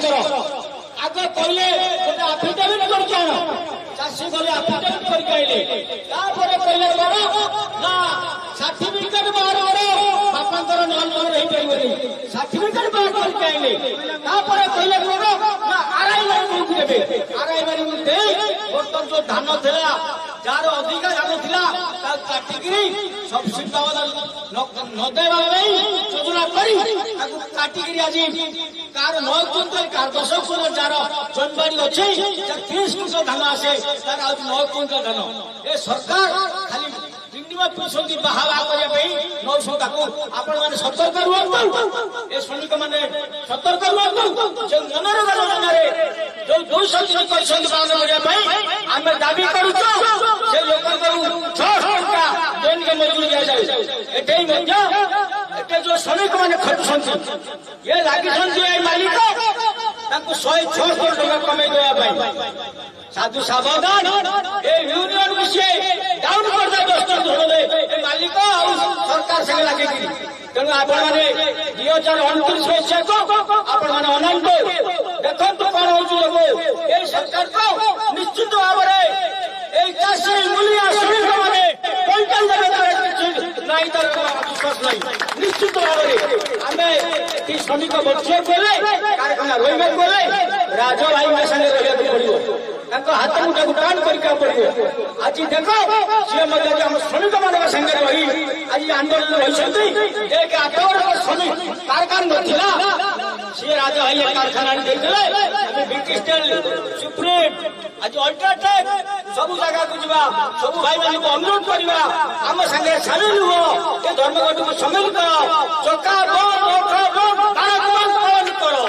आग कहले गोटे आफिडेविट करके आण चाषी गले आफिडेविट करके आइले कहले कौन ना सर्टिफिकेट बाहर करो बापांकर नाम रही पारे सर्टिफिकेट बाहर करके आइले कहले कौन ना आरआई बारी देवे आरआई बारी दे बर्तमान जो धान था जार अधिक धान था काटिकी सब्सिडी नदेवा योजना काटिकी आज कार 9 क्विंटल कार 10 क्विंटल जार जमीबाड़ी अच्छे 30 क्विंटल धान आसे तार आज 9 क्विंटल धान ए सरकार खाली इंडिया पीछे बाहा करने नौश आपण मैंने सतर्क रुहतु ए श्रमिक मैंने सतर्क रुहतु जो मनरेगा योजना जो 200 दिन पालन करने आम दाबी करुचु से लोक 600 टका दैनिक मजूरी दि जाए एटे जो श्रमिक मैंने खटुंट ये लगी मालिक 100-600 टका कमे देवाई साधु सावधान ए यूनियन विषय डाउन कर मालिक सरकार संगे लगे तेणु आपण मैंने 2029 मसीहा को आपण मैंने अनंत देखु कौन हो सरकार को निश्चित भाव में चाषी मूलिया श्रमिक मैंने क्विंटल नहीं विश्वास नहीं निश्चित भाव में आम श्रमिक बचे गले कारखाना रही गले राज भाई संगे रहा पड़ो हाथ मुठा टाण करके पड़ो आज देख सी आम श्रमिक मान संगे रही आज आंदोलन रही 8 वर्ष श्रमिक कारखाना ना सी राज भाई कारखाना ब्रिटिश सुप्रीम आज अल्ट्राटेक सब जगह को जा सब भाई मान को अनुरोध करवा आम संगे सामिल हुआ ये धर्मघट को सम्मिलित कर चका पालन करो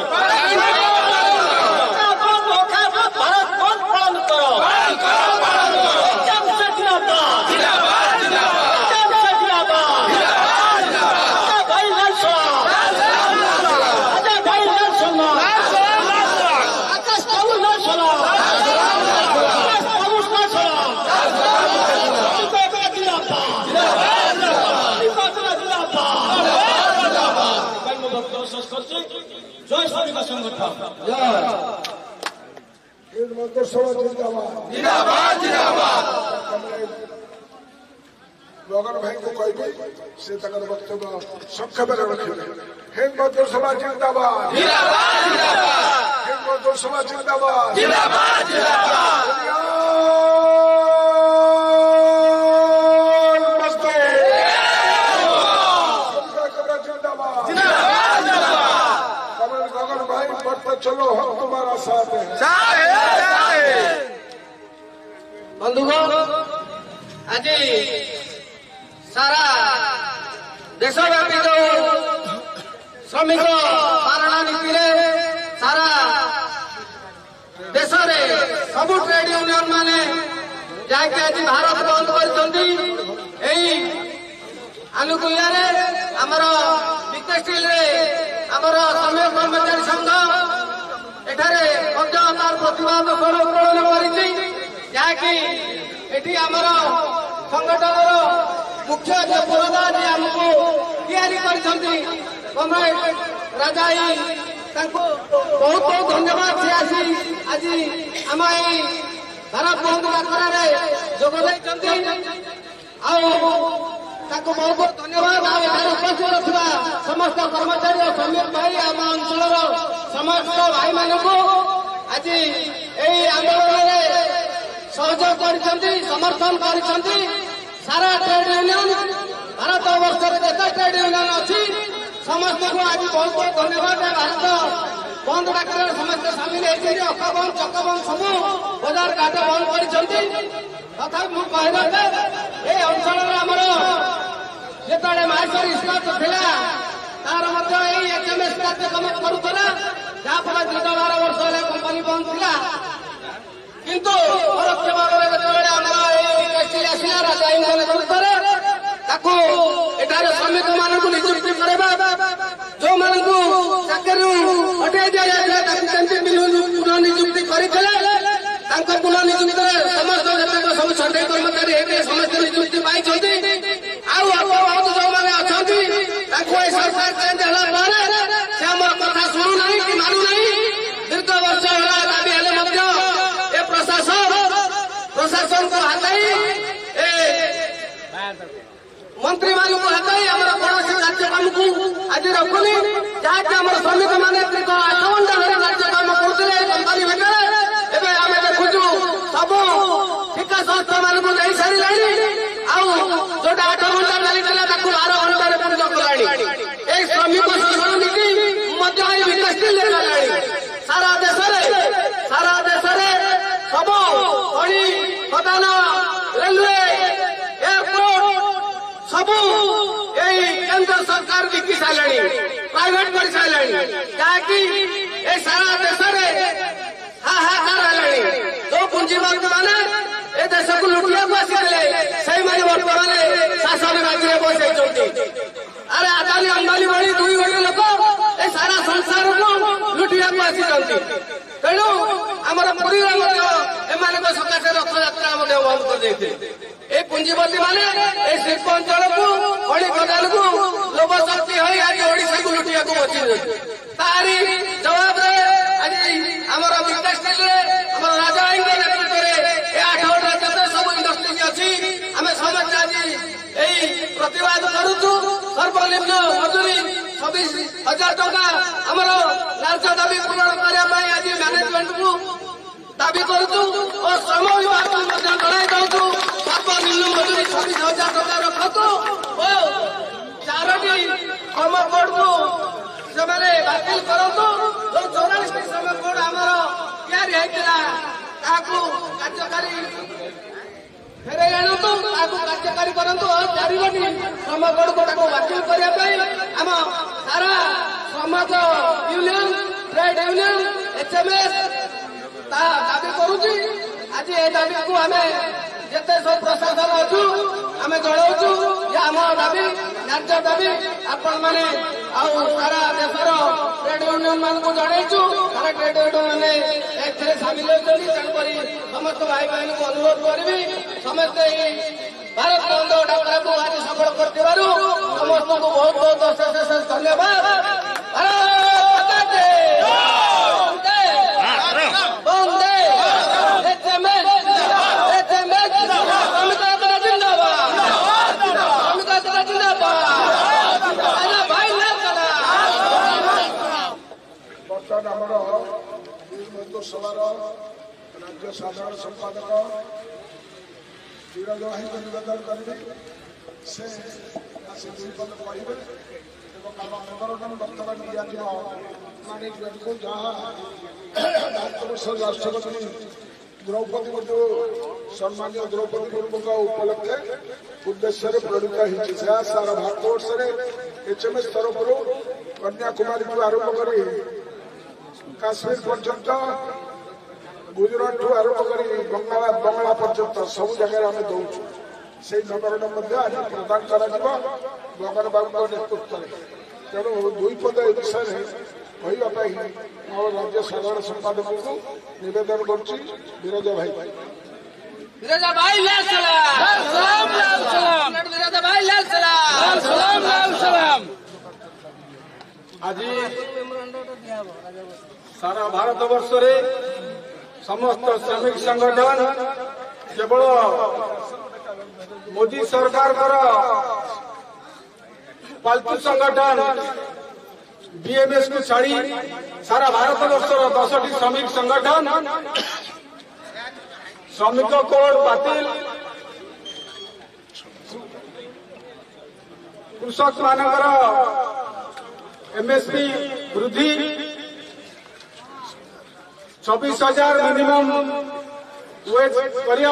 जय श्रमिक संगठन लगन भाई को कह से वक्तव्य संक्षेप रखे हिंद मजदूर सभा जिंदाबाद हिंद मजदूर सभा जिंदाबाद चलो हम तुम्हारा साथ है बंधुगण आज सारा देशव्यापी जो श्रमिक पारणा नीति सारा देश में सबू ट्रेड यूनियन माने जाके आज भारत बंद कर आनुकूल्य आमर विकेस्टिल आमर श्रमिक कर्मचारी संघ एठारे तार प्रतिवाद प्रकटन कर आमर संगठन मुख्य जो पुरोधा जी आमको कमरेड राजाई बहुत बहुत धन्यवाद से आसी आज आम भारत बंद डाकरा जोग बहुत बहुत धन्यवाद उपस्थित रहा समस्त कर्मचारी और श्रमिक भाई आम अंचल समस्त भाई मानक आज यही आंदोलन सहयोग कर समर्थन कर सारा ट्रेड यूनियन भारत वर्ष जिते ट्रेड यूनियन अच्छी समस्त को आज बहुत बहुत धन्यवाद भारत बंद डाकर समस्त सामिल होती अक्का बंद चक्का बंद सब बजार घाट बंद कर तथा मुझे ये अंचल आमर जिते माइसर इस्पात था तार एचएमएस कार्यक्रम करूला जहाँफल 12 वर्ष है कंपानी बंद था किंतु परोक्ष भाव में आसला राजाई एठार श्रमिक मान निजुक्ति करवा जो मान चाकरी हटाई दि जाए पुनः निजुक्ति करते पुनः निजुक्ति समस्त सब छंटाई कर्मचारी समस्त निजुक्ति पाई जो मैंने अच्छा सरकार चेंज है कथा शुणुना कि मानुना मंत्री मानू हटाई आम कौन कार्यक्रम को आज रखुनी जहाँकि आम श्रमिक मैंने 8 घंटा धरी कार्यक्रम करते कंपानी भितर एवं आम देखुचु सब ठिका संस्था मानक नहीं सारे जोटा 8 घंटा चलता 12 घंटे पूर्ण कला श्रमिक शोषण नीति विकासशील सारा देश सब खड़ी खदान रेलवे एयरपोर्ट सब केंद्र सरकार बिकी सारे प्राइवेट कर सारे जहाँकि सारा देश हाहाकार है जो पुंजीपति मैंने ए देश को लुटिया आसी से बर्तमान शासन राज्य बसई अरे आदानी अंबानी भली 2 कोटी लोक ए सारा संसार को लुटिया आसी तेणु आमर पुरी एम सकाशे रथयात्रा बंद कर पुंजीपति मैंने शिल्प अंचल को खड़ी खदान को लोभ शक्ति हो आज ओडिशा को लुटिया बची तारी जवाब आज आमर विकासशील आम राजा भाई नेतृत्व में 8 घंटा जब सब इंडस्ट्री अच्छी आम समस्त आज यही प्रतिवाद करुचु सर्वनिम्न मजूरी 26,000 टका आमर न्याय दाबी पूरण करने आज मैनेजमेंट को दाबी करुचु और श्रम विभाग को जनाई दौचु सर्वनिम्न मजूरी 26,000 टका रखतु और 4टी श्रम कोड को से बातिल करतु जो 44टी श्रम कोड आमर या कार्यकारी फेरे आणतु कार्यकारी करतु और 4टी श्रम कोड को बातिल करने आम सारा समाज यूनियन ट्रेड यूनियन HMS दाबी करुची आज ए दाबी को आम जिते सब प्रशासन अच्छु आम जनाऊँ ये आम दाबी न्याय दाबी आपण मैंने सारा देशर ट्रेड यूनियन मान को जनईचु सारा ट्रेड यूनियन मैंने सामिल होती तेणुक समस्त भाई बहन को अनुरोध करी समस्ते भारत बंद डाकरा को आज सफल कर समस्त को बहुत बहुत अशेष धन्यवाद। बर्तमान आमर मजदूर सभार राज्य साधारण संपादक धीरज भाई को निवेदन करेंगे से 2 पद कहे मेमोरांडम बर्तमान दिया मैनेजमेंट को जहाँ भारतवर्ष राष्ट्रपति द्रौपदी मुर्मू सम्मान्य द्रौपदी मुर्मू का उपलक्षे उद्देश्य प्रणीत होती सारा भारतवर्ष HMS तरफ कन्याकुमारी को आरंभ कर काश्मीर पर्यंत गुजरात ठू आरंभ कर बंगला पर्यंत सब जगह आम दौचु से मेमोरांडम आज प्रदान कर गगन बाबू नेतृत्व में तेणु 2 पद ए विषय कहवाई मोर राज्य साधारण संपादक को निवेदन कर विरजा भाई आज सारा भारत वर्ष समस्त श्रमिक संगठन केवल मोदी सरकार पालतू संगठन BMS को छाड़ी सारा भारत वर्ष 10टी श्रमिक संगठन श्रमिक कोड बातिल कृषक मानकर MSP वृद्धि 26,000 मिनिमम वेज करने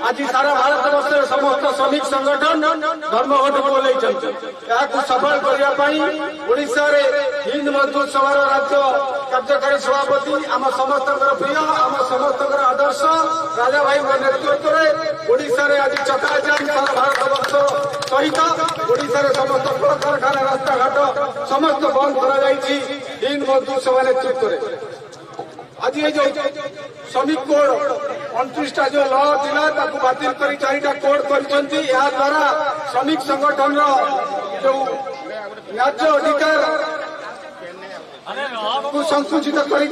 आज सारा भारत वर्ष समस्त श्रमिक संगठन धर्मघट को सफल करने ओडिशा हिंद मजदूर सभार राज्य कार्यकारी सभापति आम समस्त प्रिय आम समस्त आदर्श राजा भाई नेतृत्व में ओडिशा आज चक्काजाम सारा भारत वर्ष सहित ओडिशा समस्त कल कारखाना रास्ता घाट समस्त बंद कर हिंद मजदूर सभा नेतृत्व में आज ये जो श्रमिक कोड 29टा जो लॉ थिला बातिल कर 4टा कोड कर श्रमिक संगठन जो न्याय अधिकार को संकुचित कर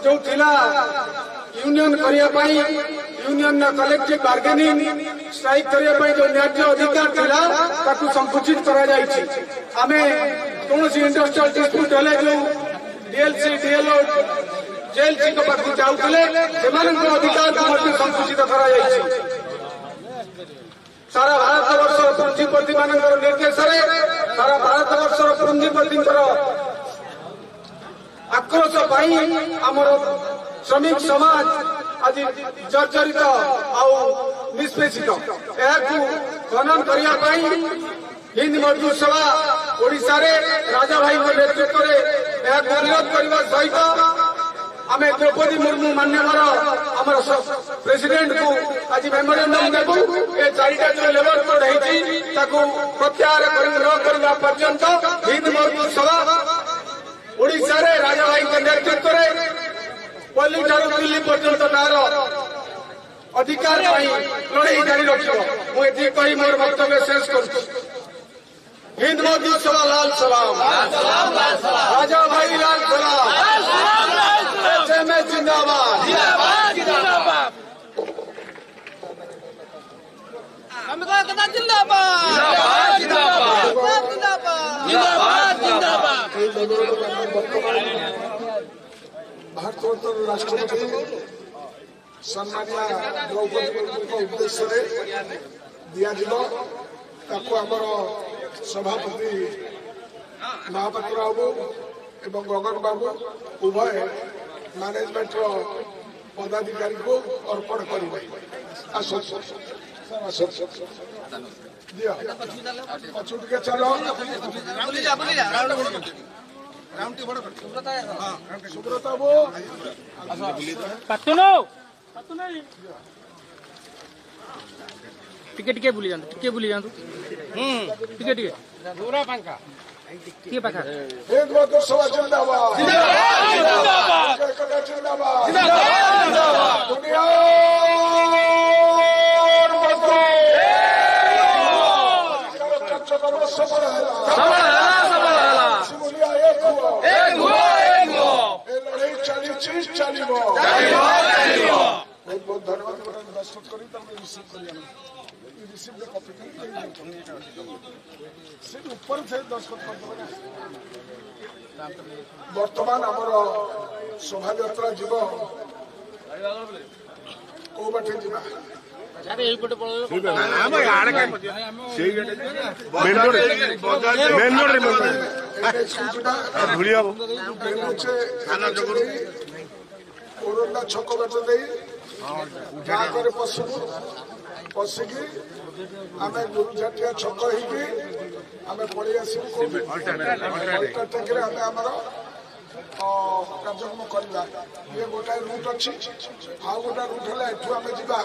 जो यूनियन करने यूनियन कलेक्टिव बार्गेनिंग स्ट्राइक करने ପାଇଁ जो न्याय अधिकार थिला ताकू संकुचित करा जायछि आमे कोनोसी इंडस्ट्रियल डिस्प्यूट हले जो डीएलसी डीएलओ जेल सी को पाखु जाउतले सेमानक अधिकार को मध्य संकुचित करा जायछि सारा भारत वर्ष पुंजीपति मानकर निर्देश सारा भारत वर्ष पुंजीपति आक्रोश पाई आमर श्रमिक समाज आज जर्जरित आउ निष्पेषित खनन करने हिंद मजदूर सभा ओडिशा रे राजा भाई नेतृत्व में विरोध करने सहित आम द्रौपदी मुर्मू मान्यवर आम प्रेसिडेंट को आज मेमोरेंडम देबू ए चारिटा जो लेबर कोड है प्रत्याहार करने पर्यंत हिंद मजदूर सभा ओडिशा रे राजा भाई नेतृत्व में पल्ली ठारू दिल्ली पर्यंत तार अधिकार लड़ाई जारी रख मुझे कही मोर वक्तव्य शेष कर हिंद मजदूर सभा लाल सलाम राजा भाई लाल सलाम एचएमएस जिंदाबाद भारतवर्षर राष्ट्रपति सम्मानिया द्रौपदी मुर्मू उद्देश्य दिज्व आमर सभापति महापात्र बाबू एवं गगन बाबू उभय मैनेजमेंट पदाधिकारी को अर्पण करेंगे चलो सुब्रता वो टिके टिके भूली जातु टिके टिके पूरा पंखा के पाखा हिंद मजदूर सभा जिंदाबाद जिंदाबाद जिंदाबाद दुनिया बहुत बहुत धन्यवाद दस्तखत करी रिसीव कर कॉपी ऊपर से दस्तखत कर बर्तमान आमर शोभा यात्रा जीव को बाटे जीवा कोरोना छक बाट दे गाँव पशिकी आम गुरुझाटिया छक आम पलि आसू आम कार्यक्रम करवा ये गोटाए रूट अच्छी आउ गोटा रूट है एठू आम जा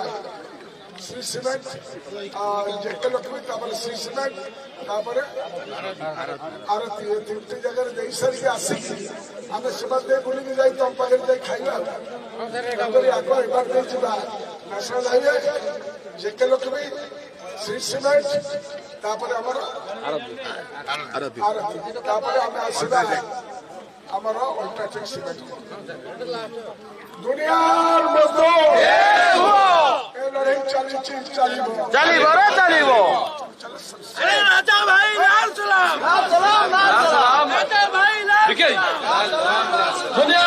श्री सीमेंट जेके लक्ष्मी श्री सीमेंट आरती तीन जगह दे सारी आसिकी आम से बुलिकी जाए तुम पाखे जाए खाइबा आग एबार दे नेशनल हाईवे जेके लक्ष्मी श्री सीमेंट आमर आरती आम आसवा आमर अल्ट्राटेक सीमेंट दुनिया मजदूर लड़ाई चली राजा भाई लाल सलाम राजा भाई लाल दुनिया